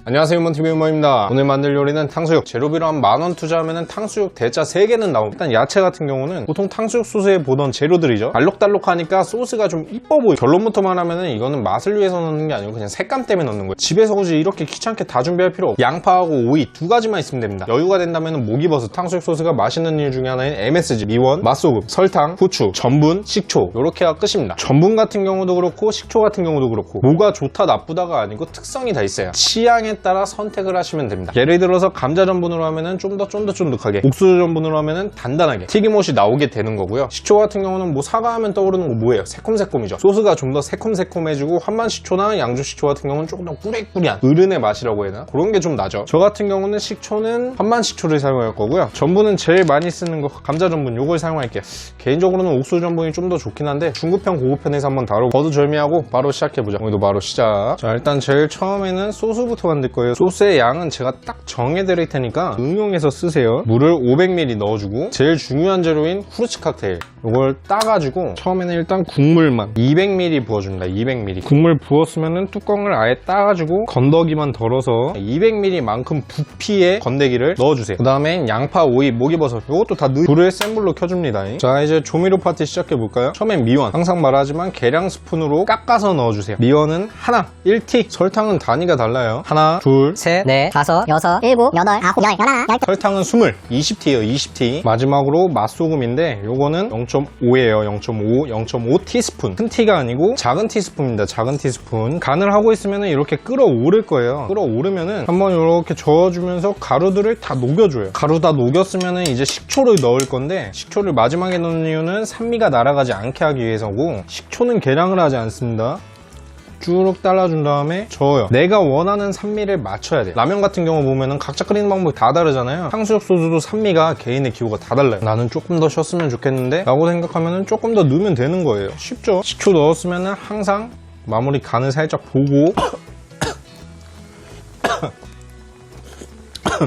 안녕하세요, 유먼TV 유머입니다. 오늘 만들 요리는 탕수육. 재료비로 한 10,000원 투자하면 탕수육 대짜 3개는 나옵니다. 일단 야채 같은 경우는 보통 탕수육 소스에 보던 재료들이죠. 알록달록하니까 소스가 좀 이뻐 보여요. 결론부터 말하면 이거는 맛을 위해서 넣는 게 아니고 그냥 색감 때문에 넣는 거예요. 집에서 굳이 이렇게 귀찮게 다 준비할 필요 없고 양파하고 오이 2가지만 있으면 됩니다. 여유가 된다면 목이버섯. 탕수육 소스가 맛있는 이유 중에 하나인 MSG, 미원, 맛소금, 설탕, 후추, 전분, 식초 요렇게가 끝입니다. 전분 같은 경우도 그렇고 식초 같은 경우도 그렇고 뭐가 좋다 나쁘다가 아니고 특성이 다 있어요. 취향에 따라 선택을 하시면 됩니다. 예를 들어서 감자 전분으로 하면은 좀 더 쫀득쫀득하게, 옥수수 전분으로 하면은 단단하게 튀김옷이 나오게 되는 거고요. 식초 같은 경우는 뭐 사과하면 떠오르는 거 뭐예요? 새콤새콤이죠. 소스가 좀 더 새콤새콤해지고 한만식초나 양주식초 같은 경우는 조금 더 꾸리꾸리한 어른의 맛이라고 해야 되나? 그런 게 좀 나죠. 저 같은 경우는 식초는 한만식초를 사용할 거고요. 전분은 제일 많이 쓰는 거 감자 전분 요걸 사용할게요. 개인적으로는 옥수수 전분이 좀 더 좋긴 한데 중급편 고급편에서 한번 다루고 거두절미하고 바로 시작해보자. 오늘도 바로 시작. 자, 일단 제일 처음에는 소스부터 만들 거예요. 소스의 양은 제가 딱 정해드릴 테니까 응용해서 쓰세요. 물을 500ml 넣어주고 제일 중요한 재료인 후르츠 칵테일 이걸 따가지고 처음에는 일단 국물만 200ml 부어줍니다. 200ml 국물 부었으면은 뚜껑을 아예 따가지고 건더기만 덜어서 200ml만큼 부피의 건더기를 넣어주세요. 그 다음엔 양파, 오이, 목이버섯 이것도 다 불을 센 불로 켜줍니다. 자, 이제 조미료 파트 시작해볼까요? 처음엔 미원, 항상 말하지만 계량 스푼으로 깎아서 넣어주세요. 미원은 하나, 1티. 설탕은 단위가 달라요. 하나, 둘, 셋, 넷, 다섯, 여섯, 일곱, 여덟, 아홉, 열, 열하나, 열. 설탕은 20, 20T예요. 20T. 마지막으로 맛소금인데 요거는 0.5예요. 0.5, 0.5티스푼. 큰 티가 아니고 작은 티스푼입니다. 작은 티스푼. 간을 하고 있으면 이렇게 끓어오를 거예요. 끓어오르면은 한번 이렇게 저어주면서 가루들을 다 녹여줘요. 가루 다 녹였으면 이제 식초를 넣을 건데 식초를 마지막에 넣는 이유는 산미가 날아가지 않게 하기 위해서고 식초는 계량을 하지 않습니다. 쭉 잘라준 다음에 저어요. 내가 원하는 산미를 맞춰야 돼. 라면 같은 경우 보면은 각자 끓이는 방법이 다 다르잖아요. 탕수육 소스도 산미가 개인의 기호가 다 달라요. 나는 조금 더 쉬었으면 좋겠는데 라고 생각하면은 조금 더 넣으면 되는 거예요. 쉽죠? 식초 넣었으면은 항상 마무리 간을 살짝 보고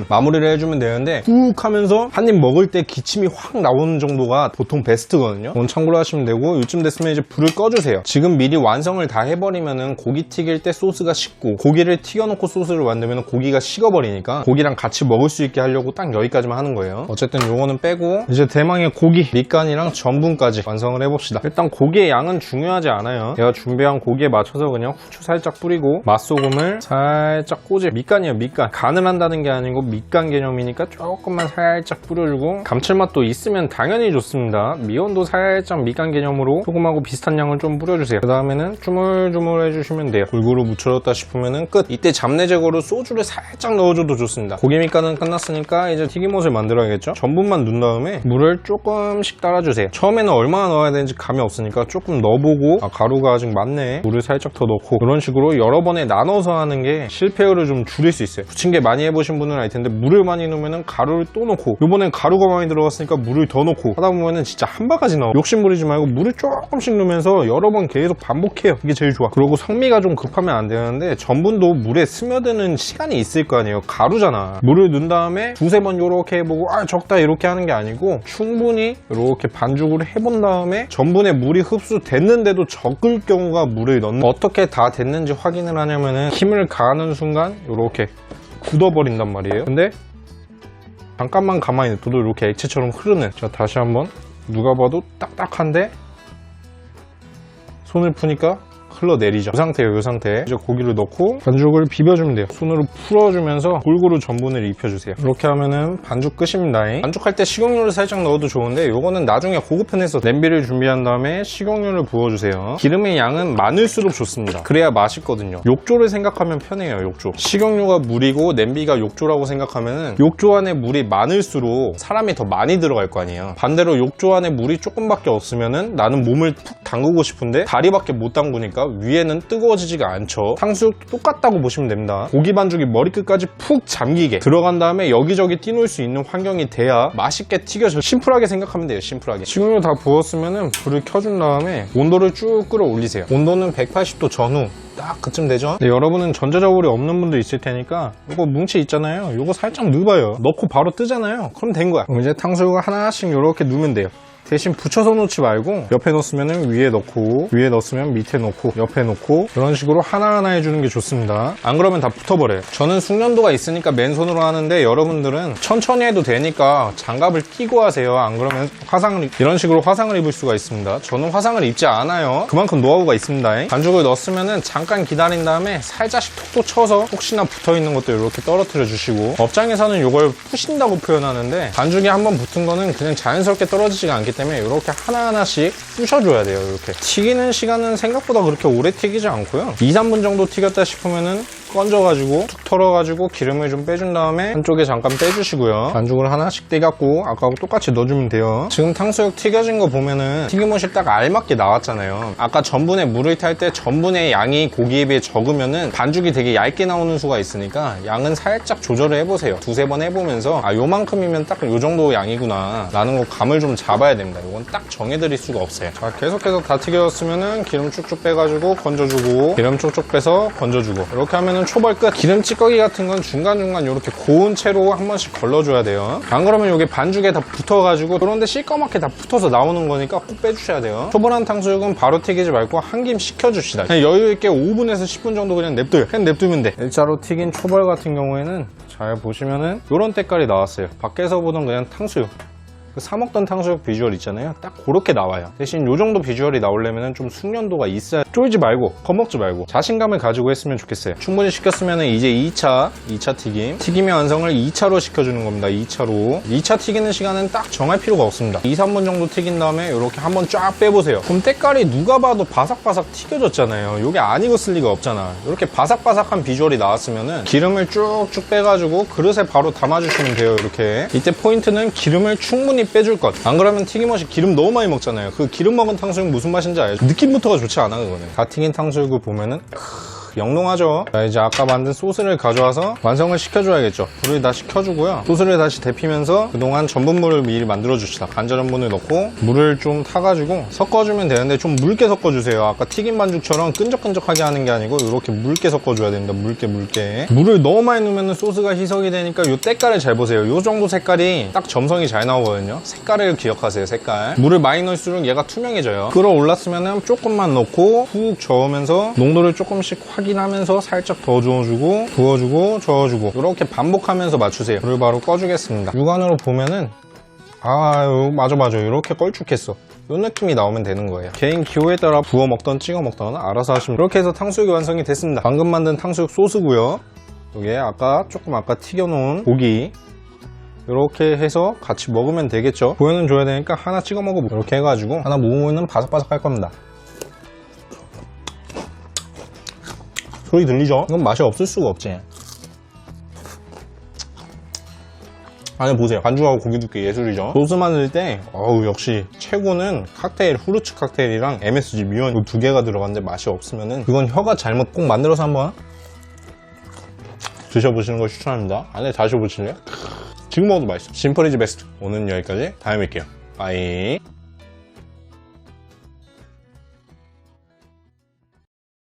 마무리를 해주면 되는데 푹 하면서 한 입 먹을 때 기침이 확 나오는 정도가 보통 베스트거든요. 그건 참고로 하시면 되고 이쯤 됐으면 이제 불을 꺼주세요. 지금 미리 완성을 다 해버리면은 고기 튀길 때 소스가 식고 고기를 튀겨놓고 소스를 만들면 고기가 식어버리니까 고기랑 같이 먹을 수 있게 하려고 딱 여기까지만 하는 거예요. 어쨌든 요거는 빼고 이제 대망의 고기, 밑간이랑 전분까지 완성을 해봅시다. 일단 고기의 양은 중요하지 않아요. 제가 준비한 고기에 맞춰서 그냥 후추 살짝 뿌리고 맛소금을 살짝 꽂을 밑간이에요. 밑간. 간을 한다는 게 아니고 밑간 개념이니까 조금만 살짝 뿌려주고 감칠맛도 있으면 당연히 좋습니다. 미원도 살짝 밑간 개념으로 소금하고 비슷한 양을 좀 뿌려주세요. 그 다음에는 주물주물 해주시면 돼요. 골고루 묻혀졌다 싶으면 끝. 이때 잡내 제거로 소주를 살짝 넣어줘도 좋습니다. 고기 밑간은 끝났으니까 이제 튀김옷을 만들어야겠죠. 전분만 넣은 다음에 물을 조금씩 따라주세요. 처음에는 얼마나 넣어야 되는지 감이 없으니까 조금 넣어보고 가루가 아직 많네 물을 살짝 더 넣고 이런 식으로 여러 번에 나눠서 하는 게 실패율을 좀 줄일 수 있어요. 부침개 많이 해보신 분은 알 텐데 물을 많이 넣으면 가루를 또 넣고 이번엔 가루가 많이 들어갔으니까 물을 더 넣고 하다 보면은 진짜 한 바가지 나와. 욕심 부리지 말고 물을 조금씩 넣으면서 여러 번 계속 반복해요. 이게 제일 좋아. 그리고 성미가 좀 급하면 안 되는데 전분도 물에 스며드는 시간이 있을 거 아니에요. 가루잖아. 물을 넣은 다음에 두세 번 요렇게 해보고 적다 이렇게 하는 게 아니고 충분히 이렇게 반죽을 해본 다음에 전분에 물이 흡수됐는데도 적을 경우가 물을 넣는. 어떻게 다 됐는지 확인을 하냐면은 힘을 가하는 순간 이렇게 굳어버린단 말이에요. 근데 잠깐만 가만히 냅둬도 이렇게 액체처럼 흐르는. 자, 다시 한번 누가 봐도 딱딱한데 손을 푸니까 흘러내리죠. 이 상태예요. 이 상태. 이제 고기를 넣고 반죽을 비벼주면 돼요. 손으로 풀어주면서 골고루 전분을 입혀주세요. 이렇게 하면은 반죽 끝입니다. 반죽할 때 식용유를 살짝 넣어도 좋은데 이거는 나중에 고급편에서 냄비를 준비한 다음에 식용유를 부어주세요. 기름의 양은 많을수록 좋습니다. 그래야 맛있거든요. 욕조를 생각하면 편해요. 욕조. 식용유가 물이고 냄비가 욕조라고 생각하면은 욕조 안에 물이 많을수록 사람이 더 많이 들어갈 거 아니에요. 반대로 욕조 안에 물이 조금밖에 없으면은 나는 몸을 푹 담그고 싶은데 다리밖에 못 담그니까 위에는 뜨거워지지가 않죠. 탕수육도 똑같다고 보시면 됩니다. 고기 반죽이 머리끝까지 푹 잠기게 들어간 다음에 여기저기 띄놓을 수 있는 환경이 돼야 맛있게 튀겨져. 심플하게 생각하면 돼요. 심플하게. 식용유 다 부었으면 불을 켜준 다음에 온도를 쭉 끌어올리세요. 온도는 180도 전후 딱 그쯤 되죠? 근데 여러분은 전자저울이 없는 분도 있을 테니까 이거 뭉치 있잖아요. 이거 살짝 넣어봐요. 넣고 바로 뜨잖아요. 그럼 된 거야. 그럼 이제 탕수육을 하나씩 이렇게 넣으면 돼요. 대신 붙여서 놓지 말고 옆에 넣었으면 위에 넣고 위에 넣었으면 밑에 넣고 옆에 놓고 이런 식으로 하나하나 해주는 게 좋습니다. 안 그러면 다 붙어버려요. 저는 숙련도가 있으니까 맨손으로 하는데 여러분들은 천천히 해도 되니까 장갑을 끼고 하세요. 안 그러면 이런 식으로 화상을 입을 수가 있습니다. 저는 화상을 입지 않아요. 그만큼 노하우가 있습니다. 반죽을 넣었으면 잠깐 기다린 다음에 살짝씩 톡톡 쳐서 혹시나 붙어있는 것도 이렇게 떨어뜨려 주시고, 업장에서는 이걸 푸신다고 표현하는데 반죽이 한번 붙은 거는 그냥 자연스럽게 떨어지지가 않기 때문에 이렇게 하나하나씩 부셔줘야 돼요. 이렇게 튀기는 시간은 생각보다 그렇게 오래 튀기지 않고요, 2-3분 정도 튀겼다 싶으면은 건져가지고 툭 털어가지고 기름을 좀 빼준 다음에 한쪽에 잠깐 빼주시고요. 반죽을 하나씩 떼갖고 아까하고 똑같이 넣어주면 돼요. 지금 탕수육 튀겨진 거 보면은 튀김옷이 딱 알맞게 나왔잖아요. 아까 전분에 물을 탈 때 전분의 양이 고기에 비해 적으면은 반죽이 되게 얇게 나오는 수가 있으니까 양은 살짝 조절을 해보세요. 2-3번 해보면서 아 요만큼이면 딱 요 정도 양이구나 라는 거 감을 좀 잡아야 됩니다. 이건 딱 정해드릴 수가 없어요. 자, 계속해서 다 튀겨졌으면은 기름 쭉쭉 빼가지고 건져주고, 기름 쭉쭉 빼서 건져주고, 이렇게 하면은 초벌 끝. 기름 찌꺼기 같은 건 중간중간 이렇게 고운 채로 한 번씩 걸러줘야 돼요. 안 그러면 이게 반죽에 다 붙어가지고 그런데 시꺼멓게 다 붙어서 나오는 거니까 꼭 빼주셔야 돼요. 초벌한 탕수육은 바로 튀기지 말고 한 김 식혀줍시다. 그냥 여유있게 5분에서 10분 정도 그냥 냅둬요. 그냥 냅두면 돼. 일자로 튀긴 초벌 같은 경우에는 잘 보시면은 이런 때깔이 나왔어요. 밖에서 보던 그냥 탕수육, 사 먹던 탕수육 비주얼 있잖아요. 딱 그렇게 나와요. 대신 이 정도 비주얼이 나오려면 좀 숙련도가 있어야, 쫄지 말고 겁먹지 말고 자신감을 가지고 했으면 좋겠어요. 충분히 식혔으면 이제 2차 튀김의 완성을 2차로 시켜주는 겁니다. 2차 튀기는 시간은 딱 정할 필요가 없습니다. 2-3분 정도 튀긴 다음에 이렇게 한번 쫙 빼보세요. 그럼 때깔이 누가 봐도 바삭바삭 튀겨졌잖아요. 이게 안 익었을 리가 없잖아. 이렇게 바삭바삭한 비주얼이 나왔으면은 기름을 쭉쭉 빼가지고 그릇에 바로 담아주시면 돼요. 이렇게. 이때 포인트는 기름을 충분히 빼줄 것. 안 그러면 튀김옷이 기름 너무 많이 먹잖아요. 그 기름 먹은 탕수육 무슨 맛인지 알죠? 느낌부터가 좋지 않아 그거는. 다 튀긴 탕수육을 보면은 영롱하죠. 자, 이제 아까 만든 소스를 가져와서 완성을 시켜줘야겠죠. 불을 다시 켜주고요. 소스를 다시 데피면서 그동안 전분물을 미리 만들어 줍시다. 간절전분을 넣고 물을 좀 타가지고 섞어주면 되는데 좀 묽게 섞어주세요. 아까 튀김 반죽처럼 끈적끈적하게 하는 게 아니고 이렇게 묽게 섞어줘야 됩니다. 묽게. 물을 너무 많이 넣으면 소스가 희석이 되니까 이 때깔을 잘 보세요. 이 정도 색깔이 딱 점성이 잘 나오거든요. 색깔을 기억하세요. 색깔. 물을 많이 넣을수록 얘가 투명해져요. 끓어올랐으면 조금만 넣고 푹 저으면서 농도를 조금씩 확인하면서 살짝 더 저어주고, 부어주고, 저어주고, 이렇게 반복하면서 맞추세요. 불을 바로 꺼주겠습니다. 육안으로 보면은 맞아 이렇게 걸쭉했어. 이 느낌이 나오면 되는 거예요. 개인 기호에 따라 부어 먹던 찍어 먹던 알아서 하시면. 이렇게 해서 탕수육이 완성이 됐습니다. 방금 만든 탕수육 소스고요. 이게 아까 튀겨놓은 고기, 이렇게 해서 같이 먹으면 되겠죠. 보여는 줘야 되니까 하나 찍어 먹어보고, 이렇게 해가지고 하나 먹으면 바삭바삭 할 겁니다. 소리 들리죠? 이건 맛이 없을 수가 없지. 안에 보세요. 반죽하고 고기 두께 예술이죠. 소스 만들 때 역시 최고는 칵테일, 후르츠 칵테일이랑 MSG 미원 이 두 개가 들어갔는데 맛이 없으면은 그건 혀가 잘못. 꼭 만들어서 한번 드셔보시는 걸 추천합니다. 안에 다시 보실래요? 지금 먹어도 맛있어. 심플 이즈 베스트. 오늘은 여기까지. 다음에 뵐게요. 바이.